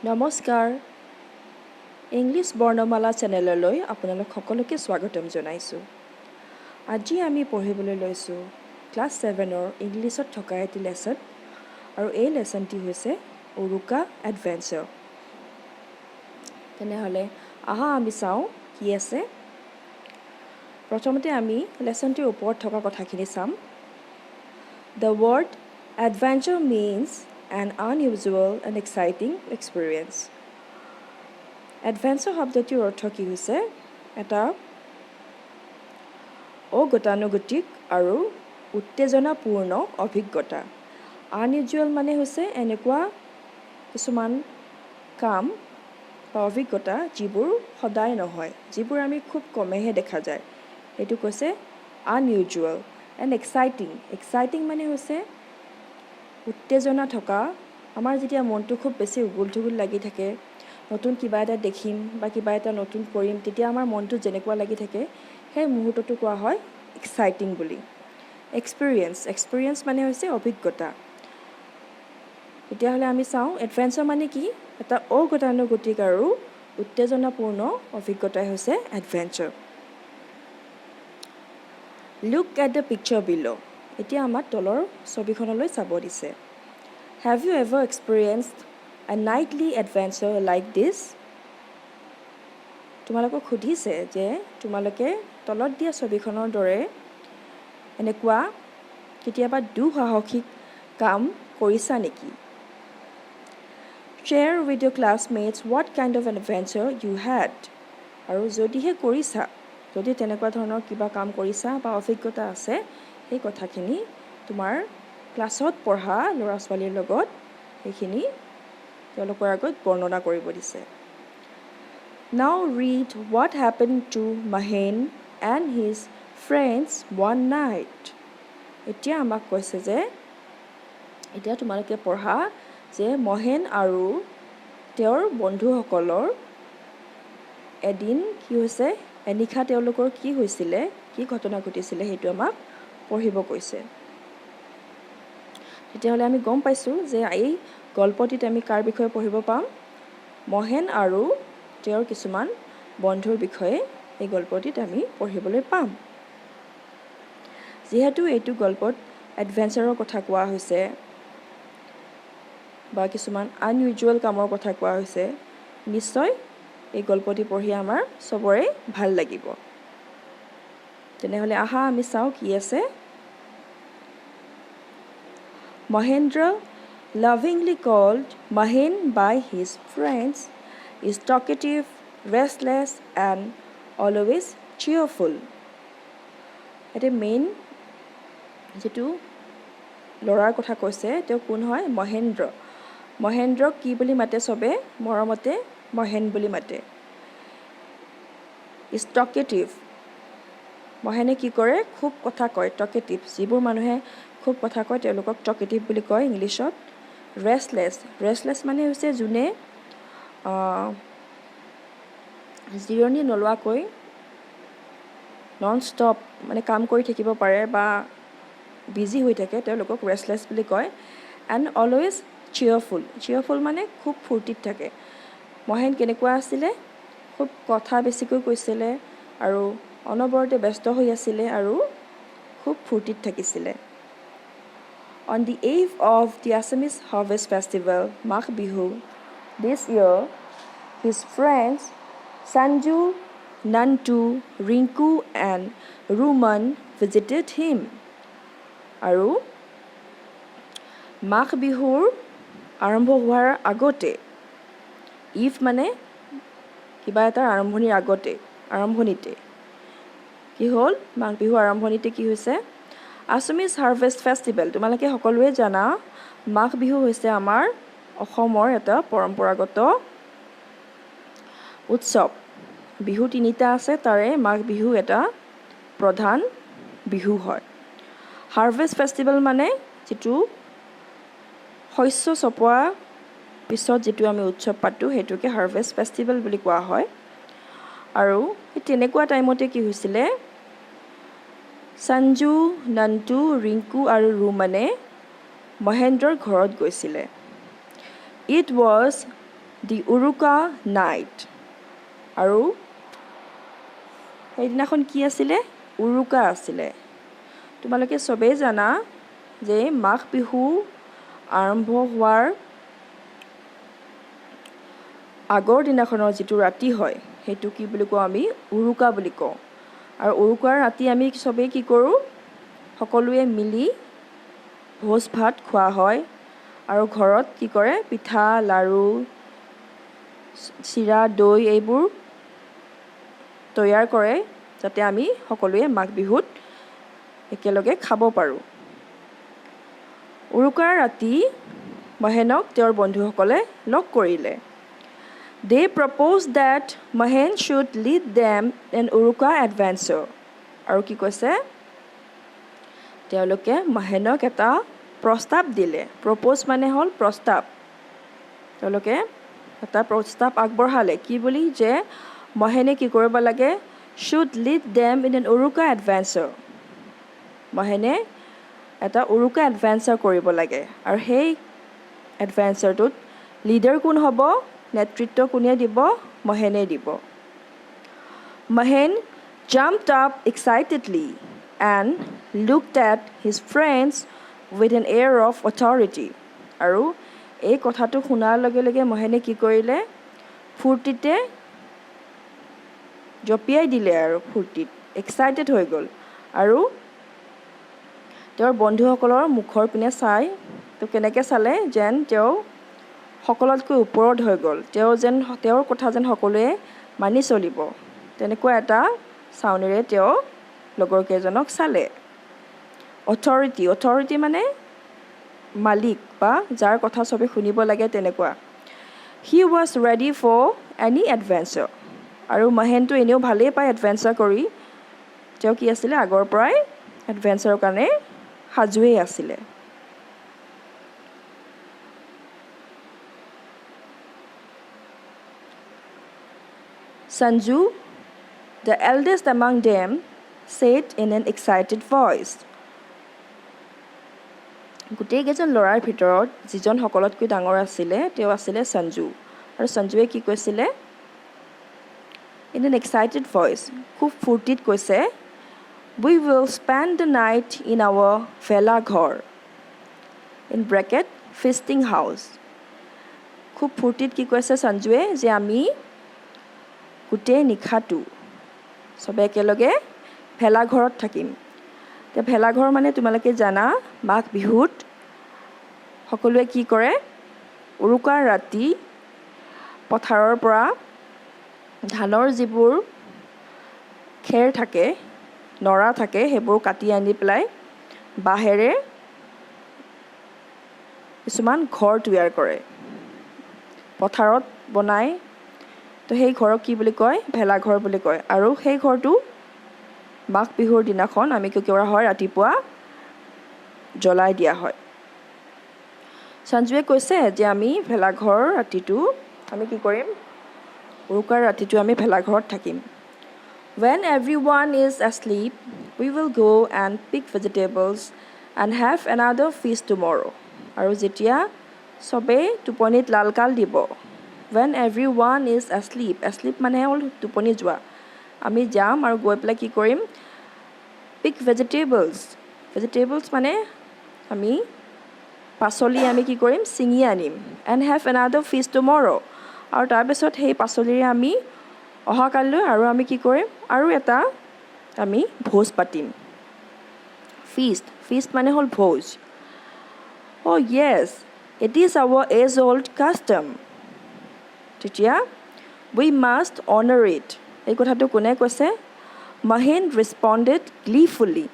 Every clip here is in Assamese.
নমস্কাৰ ইংলিছ বৰ্ণমালা চেনেললৈ আপোনালোক সকলোকে স্বাগতম জনাইছোঁ আজি আমি পঢ়িবলৈ লৈছোঁ ক্লাছ 7ৰ ইংলিছত থকা এটি লেসন আৰু এই লেসনটি হৈছে উৰুকা এডভেঞ্চাৰ তেনেহ'লে আহা আমি চাওঁ কি আছে প্ৰথমতে আমি লেসনটিৰ ওপৰত থকা কথাখিনি চাম The word adventure means an unusual and exciting experience. Adventure শব্দটিৰ অৰ্থ কি হৈছে এটা অগতানুগতিক আৰু উত্তেজনাপূৰ্ণ অভিজ্ঞতা unusual মানে হৈছে এনেকুৱা কিছুমান কাম বা অভিজ্ঞতা যিবোৰ সদায় নহয় যিবোৰ আমি খুব কমেহে দেখা যায় এইটো কৈছে unusual and exciting মানে হৈছে উত্তেজনা থকা আমাৰ যেতিয়া মনটো খুব বেছি উগুল-থুগুল লাগি থাকে নতুন কিবা এটা দেখিম বা কিবা এটা নতুন কৰিম তেতিয়া আমাৰ মনটো যেনেকুৱা লাগি থাকে সেই মুহূৰ্তটো কোৱা হয় এক্সাইটিং বুলি এক্সপেৰিয়েন্স মানে হৈছে অভিজ্ঞতা তেতিয়াহ'লে আমি চাওঁ এডভেঞ্চাৰ মানে কি এটা অগতানুগতিক আৰু উত্তেজনাপূৰ্ণ অভিজ্ঞতাই হৈছে adventure Look at the picture below. এতিয়া আমাৰ তলৰ ছবিখনলৈ চাব দিছে Have you ever experienced a nightly adventure like this? তোমালোকক সুধিছে যে তোমালোকে তলত দিয়া ছবিখনৰ দৰে এনেকুৱা কেতিয়াবা দুঃসাহসিক কাম কৰিছা নেকি Share with your classmates what kind of an adventure you had. আৰু যদিহে কৰিছা যদি তেনেকুৱা ধৰণৰ কিবা কাম কৰিছা বা অভিজ্ঞতা আছে সেই কথাখিনি তোমাৰ ক্লাছত পঢ়া ল'ৰা-ছোৱালীৰ লগত সেইখিনি তেওঁলোকৰ আগত বৰ্ণনা কৰিব দিছে Now read what happened to Mahen and his friends one night. এতিয়া আমাক কৈছে যে এতিয়া তোমালোকে পঢ়া যে মহেন আৰু তেওঁৰ বন্ধুসকলৰ এদিন কি হৈছে এনিশা তেওঁলোকৰ কি হৈছিলে কি ঘটনা ঘটিছিলে সেইটো আমাক পঢ়িব কৈছে তেতিয়াহ'লে আমি গম পাইছোঁ যে এই গল্পটিত আমি কাৰ বিষয়ে পঢ়িব পাম মহেন আৰু তেওঁৰ কিছুমান বন্ধুৰ বিষয়ে এই গল্পটিত আমি পঢ়িবলৈ পাম যিহেতু এইটো গল্পত এডভেঞ্চাৰৰ কথা কোৱা হৈছে বা কিছুমান আনইউজুৱেল কামৰ কথা কোৱা হৈছে নিশ্চয় এই গল্পটি পঢ়ি আমাৰ সবৰে ভাল লাগিব তেনেহ'লে আহা আমি চাওঁ কি আছে Mahendra, lovingly called Mahen by his friends, is talkative, restless and always cheerful. এটা মেইন যেটো লৰাৰ কথা কৈছে তেওঁ কোন হয় মহেন্দ্ৰক কি বুলি মাতে সবে মৰমতে মহেন বুলি মাতে is talkative মহেনে কি কৰে খুব কথা কয় talkative যিবোৰ মানুহে খুব কথা কয় তেওঁলোকক talkative বুলি কয় ইংলিছত restless মানে হৈছে যোনে জিৰণি নলোৱাকৈ নন ষ্টপ মানে কাম কৰি থাকিব পাৰে বা বিজি হৈ থাকে তেওঁলোকক restless বুলি কয় and always cheerful মানে খুব ফূৰ্তিত থাকে মহেন কেনেকুৱা আছিলে খুব কথা বেছিকৈ কৈছিলে আৰু অনবৰতে ব্যস্ত হৈ আছিল আৰু খুব ফূৰ্তিত থাকিছিলে On the eve of the Assamese Harvest Festival, Magh Bihu, this year, his friends Sanju, Nantu, Rinku and Ruman visited him. আৰু মাঘ বিহুৰ আৰম্ভ হোৱাৰ আগতে ইভ মানে কিবা এটা আৰম্ভণিতে কি হ'ল মাঘ বিহু আৰম্ভণিতে কি হৈছে Assamese Harvest Festival তোমালোকে সকলোৱে জানা মাঘ বিহু হৈছে আমাৰ অসমৰ এটা পৰম্পৰাগত উৎসৱ বিহু তিনিটা আছে তাৰে মাঘ বিহু এটা প্ৰধান বিহু হয় Harvest Festival মানে যেটো শস্য চপোৱা পিছত যেটো আমি উৎসৱ পাতো হেতুকে Harvest Festival বুলি কোৱা হয় আৰু তেনেকুৱা টাইমতে কি হৈছিলে Sanju, Nantu, Rinku আৰু Rumane মহেন্দ্ৰৰ ঘৰত গৈছিলে It was the Uruka night. আৰু সেইদিনাখন কি আছিলে? উৰুকা আছিলে। তোমালোকে চবেই জানা যে মাঘ বিহু আৰম্ভ হোৱাৰ আগৰ দিনাখনৰ যিটো ৰাতি হয় সেইটো কি বুলি কওঁ আমি? উৰুকা বুলি কওঁ। আৰু উৰুকাৰ ৰাতি আমি চবেই কি কৰোঁ? সকলোৱে মিলি ভোজ ভাত খোৱা হয়। আৰু ঘৰত কি কৰে? পিঠা, লাড়ু, চিৰা, দৈ এইবোৰ তৈয়াৰ কৰে যাতে আমি সকলোৱে মাঘ বিহুত একেলগে খাব পাৰোঁ। উৰুকাৰ ৰাতি মহেনক তেওঁৰ বন্ধুসকলে লগ কৰিলে। They proposed that Mahen should lead them in Uruka adventure. আৰু কি কৈছে? তেওঁলোকে মহেনক এটা প্ৰস্তাৱ দিলে। প্ৰপ'জ মানে হ'ল প্ৰস্তাৱ। তেওঁলোকে এটা প্ৰস্তাৱ আগবঢ়ালে কি বুলি? যে মহেনে কি কৰিব লাগে? should lead them in an Uruka adventure. মহেনে এটা উৰুকা এডভেঞ্চাৰ কৰিব লাগে। আৰু সেই এডভেঞ্চাৰটোত লিডাৰ কোন হ'ব? নেতৃত্ব কোনে দিব? মহেনে দিব। Mahen jumped up excitedly and looked at his friends with an air of authority. আৰু এই কথাটো শুনাৰ লগে লগে মহেনে কি কৰিলে? ফূৰ্তিতে জঁপিয়াই দিলে আৰু ফূৰ্তিত এক্সাইটেড হৈ গ'ল। আৰু তেওঁৰ বন্ধুসকলৰ মুখৰ পিনে চাই তো কেনেকৈ চালে? যেন তেওঁ সকলোতকৈ ওপৰত হৈ গ'ল। তেওঁৰ কথা যেন সকলোৱে মানি চলিব। তেনেকুৱা এটা চাউনেৰে তেওঁ লগৰ কেইজনক চালে। অথৰিটি মানে মালিক বা যাৰ কথা চবে শুনিব লাগে তেনেকুৱা। He was ready for any adventure. আৰু মহেনটো এনেও ভালেই পায় এডভেঞ্চাৰ কৰি। তেওঁ কি আছিলে? আগৰ পৰাই এডভেঞ্চাৰৰ কাৰণে সাজুৱেই আছিলে। Sanju, the eldest among them, said in an excited voice. গোটেই কেইজন ল'ৰাৰ ভিতৰত যিজন সকলোতকৈ ডাঙৰ আছিলে তেওঁ আছিলে সঞ্জু। আৰু সঞ্জুৱে কি কৈছিলে? In an excited voice, খুব ফূৰ্তিত কৈছে, We will spend the night in our ভেলাঘৰ in bracket feasting house. খুব ফূৰ্তিত কি কৈছে সঞ্জুৱে? যে আমি গোটেই নিশাটো চবে একেলগে ভেলাঘৰত থাকিম। এতিয়া ভেলাঘৰ মানে তোমালোকে জানা মাঘ বিহুত সকলোৱে কি কৰে? উৰুকাৰ ৰাতি পথাৰৰ পৰা ধানৰ যিবোৰ খেৰ থাকে, নৰা থাকে, সেইবোৰ কাটি আনি পেলাই বাঁহেৰে কিছুমান ঘৰ তৈয়াৰ কৰে। পথাৰত বনায়। তো সেই ঘৰক কি বুলি কয়? ভেলাঘৰ বুলি কয়। আৰু সেই ঘৰটো মাঘ বিহুৰ দিনাখন আমি কি কৰা হয়? ৰাতিপুৱা জ্বলাই দিয়া হয়। সঞ্জুৱে কৈছে যে আমি ভেলাঘৰ ৰাতিটো আমি কি কৰিম? উৰুকাৰ ৰাতিটো আমি ভেলাঘৰত থাকিম। When everyone is asleep, we will go and pick vegetables and have another feast tomorrow. আৰু যেতিয়া চবেই টোপনিত লালকাল দিব, when everyone is asleep, asleep মানে হ'ল টোপনি যোৱা, আমি যাম আৰু গৈ পেলাই কি কৰিম? pick vegetables মানে আমি পাচলি আমি কি কৰিম? ছিঙি আনিম। and have another feast tomorrow. আৰু তাৰপিছত সেই পাচলিৰে আমি অহাকালিলৈ আৰু আমি কি কৰিম? আৰু এটা আমি ভোজ পাতিম। feast মানে হ'ল ভোজ। Oh yes, it is our age-old custom. তেতিয়া we must honor it. এই কথাটো কোনে কৈছে? Mahen responded gleefully.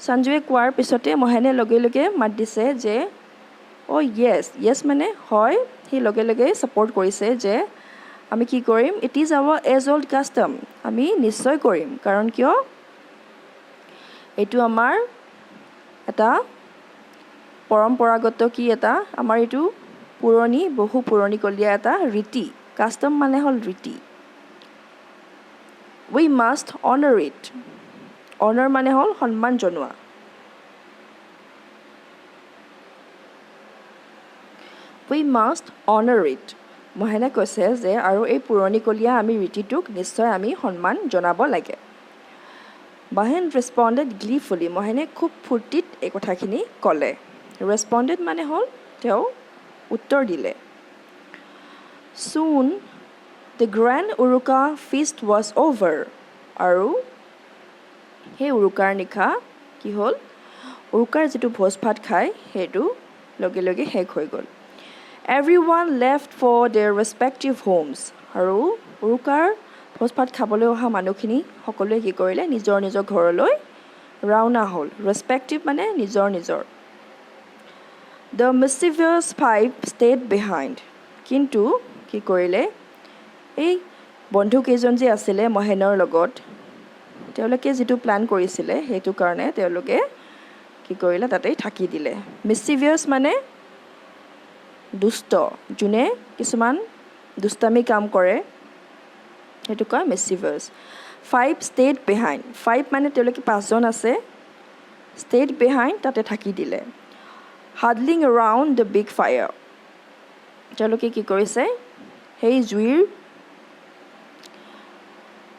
সঞ্জুৱে কোৱাৰ পিছতে মহেনে লগে লগে মাত দিছে যে অ' য়েছ মানে হয়। সি লগে লগে ছাপৰ্ট কৰিছে যে আমি কি কৰিম? It is our age-old custom. আমি নিশ্চয় কৰিম। কাৰণ কিয়? এইটো আমাৰ এটা পৰম্পৰাগত কি এটা আমাৰ এইটো বহু পুৰণিকলীয়া এটা ৰীতি। কাষ্টম মানে হ'ল ৰীতি। We must honor it. Honor মানে হ'ল সন্মান জনোৱা। উই মাষ্ট অনাৰ ইট মহেনে কৈছে যে আৰু এই পুৰণিকলীয়া আমি ৰীতিটোক নিশ্চয় আমি সন্মান জনাব লাগে মহেন ৰেছপণ্ডেড গ্লিফুলি মহেনে খুব ফূৰ্তিত এই কথাখিনি ক'লে ৰেছপণ্ডেড মানে হ'ল তেওঁ উত্তৰ দিলে Soon, the grand Uruka feast was over. আৰু সেই উৰুকাৰ নিশা কি হ'ল উৰুকাৰ যিটো ভোজ ভাত খায় সেইটো লগে লগে শেষ হৈ গ'ল Everyone left for their respective homes. আৰু উৰুকাৰ ভোজ ভাত খাবলৈ অহা মানুহখিনি সকলোৱে কি কৰিলে নিজৰ নিজৰ ঘৰলৈ ৰাওনা হ'ল ৰেছপেক্টিভ মানে নিজৰ নিজৰ The mischievous five stayed behind. কিন্তু কি কৰিলে এই বন্ধুকেইজন যে আছিলে মহেনৰ লগত তেওঁলোকে যিটো প্লান কৰিছিলে সেইটো কাৰণে তেওঁলোকে কি কৰিলে তাতেই থাকি দিলে মিছিভিয়াছ মানে দুষ্ট যোনে কিছুমান দুষ্টামি কাম কৰে সেইটো কয় মিছিভিয়াছ ফাইভ ষ্টেড বিহাইণ্ড ফাইভ মানে তেওঁলোকে পাঁচজন আছে ষ্টেড বিহাইণ্ড তাতে থাকি দিলে হাডলিং এৰাউণ্ড দ্য বিগ ফায়াৰ তেওঁলোকে কি কৰিছে সেই জুইৰ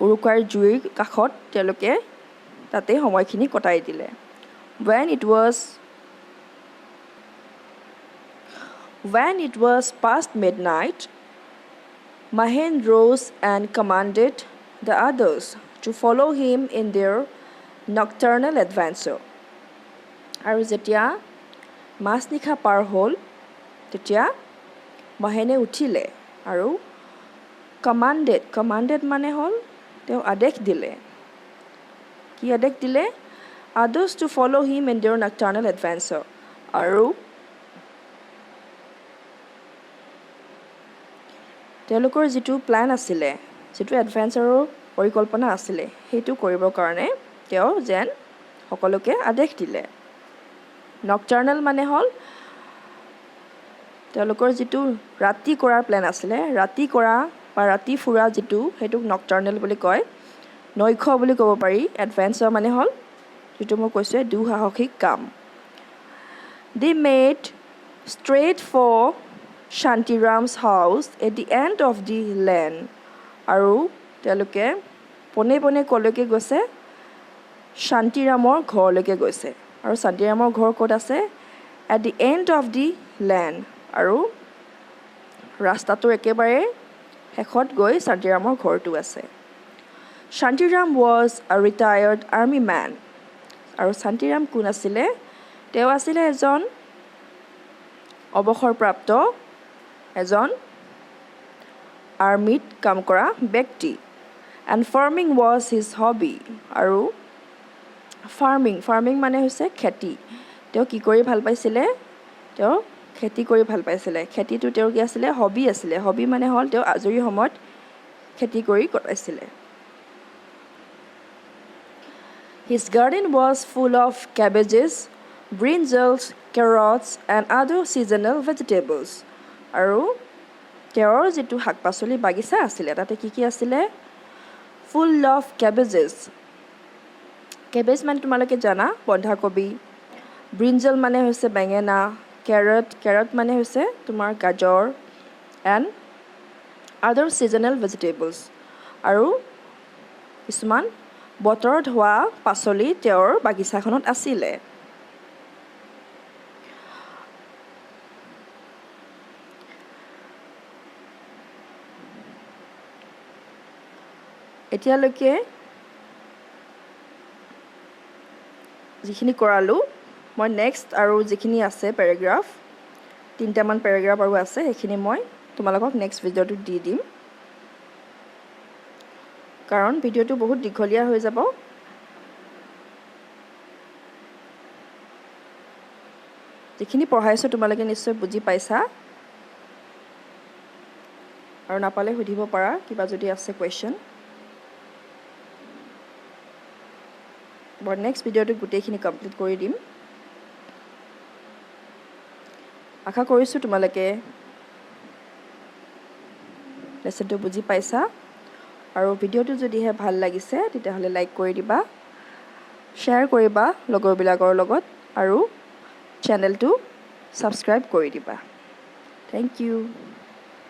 উৰুকাৰ জুইৰ কাষত তেওঁলোকে তাতে সময়খিনি কটাই দিলে When it was past midnight, Mahen rose and commanded the others to follow him in their nocturnal adventure. আৰু যেতিয়া মাজনিশা পাৰ হ'ল তেতিয়া মহেনে উঠিলে আৰু কমাণ্ডেড মানে হ'ল তেওঁ আদেশ দিলে কি আদেশ দিলে others to follow him in their nocturnal adventure আৰু তেওঁলোকৰ যিটো প্লান আছিলে যিটো এডভেঞ্চাৰৰ পৰিকল্পনা আছিলে সেইটো কৰিবৰ কাৰণে তেওঁ যেন সকলোকে আদেশ দিলে নকটাৰ্নেল মানে হ'ল তেওঁলোকৰ যিটো ৰাতি কৰাৰ প্লেন আছিলে ৰাতি কৰা বা ৰাতি ফুৰা যিটো সেইটোক নকটাৰ্নেল বুলি কয় নৈশ বুলি ক'ব পাৰি এডভেঞ্চাৰ মানে হ'ল যিটো মই কৈছোঁ দুঃসাহসিক কাম They made straight for Shantiram's house at the end of the lane আৰু তেওঁলোকে পোনে পোনে কলৈকে গৈছে শান্তিৰামৰ ঘৰলৈকে গৈছে আৰু শান্তিৰামৰ ঘৰ ক'ত আছে at the end of the lane আৰু ৰাস্তাটোৰ একেবাৰে শেষত গৈ শান্তিৰামৰ ঘৰটো আছে Shantiram was a retired army man আৰু শান্তিৰাম কোন আছিলে তেওঁ আছিলে এজন অৱসৰপ্ৰাপ্ত এজন আৰ্মিত কাম কৰা ব্যক্তি and farming was his hobby আৰু ফাৰ্মিং মানে হৈছে খেতি তেওঁ কি কৰি ভাল পাইছিলে তেওঁ খেতি কৰি ভাল পাইছিলে খেতিটো তেওঁৰ কি আছিলে হবি মানে হ'ল তেওঁ আজৰি সময়ত খেতি কৰি কটাইছিলে His garden was full of cabbages, brinjals, carrots and other seasonal vegetables. আৰু তেওঁৰ যিটো শাক-পাচলি বাগিচা আছিলে তাতে কি আছিলে full of cabbages. কেবেজ মানে তোমালোকে জানা বন্ধাকবি ব্ৰিঞ্জল মানে হৈছে বেঙেনা কেৰট মানে হৈছে তোমাৰ গাজৰ and other seasonal vegetables. আৰু কিছুমান বতৰত হোৱা পাচলি তেওঁৰ বাগিচাখনত আছিলে এতিয়ালৈকে যিখিনি কৰালোঁ মই নেক্সট আৰু যিখিনি আছে পেৰাগ্ৰাফ 3টামান পেৰাগ্ৰাফ আৰু আছে সেইখিনি মই তোমালোকক নেক্সট ভিডিঅ'টোত দি দিম কাৰণ ভিডিঅ'টো বহুত দীঘলীয়া হৈ যাব যিখিনি পঢ়াইছোঁ তোমালোকে নিশ্চয় বুজি পাইছা আৰু নাপালে সুধিব পাৰা কিবা যদি আছে কোৱেশ্চন মই নেক্সট ভিডিঅ'টো গোটেইখিনি কমপ্লিট কৰি দিম আশা কৰিছোঁ তোমালোকে লেসনটো বুজি পাইছা আৰু ভিডিঅ'টো যদিহে ভাল লাগিছে তেতিয়াহ'লে লাইক কৰি দিবা শ্বেয়াৰ কৰিবা লগৰবিলাকৰ লগত আৰু চেনেলটো ছাবস্ক্ৰাইব কৰি দিবা থেংক ইউ।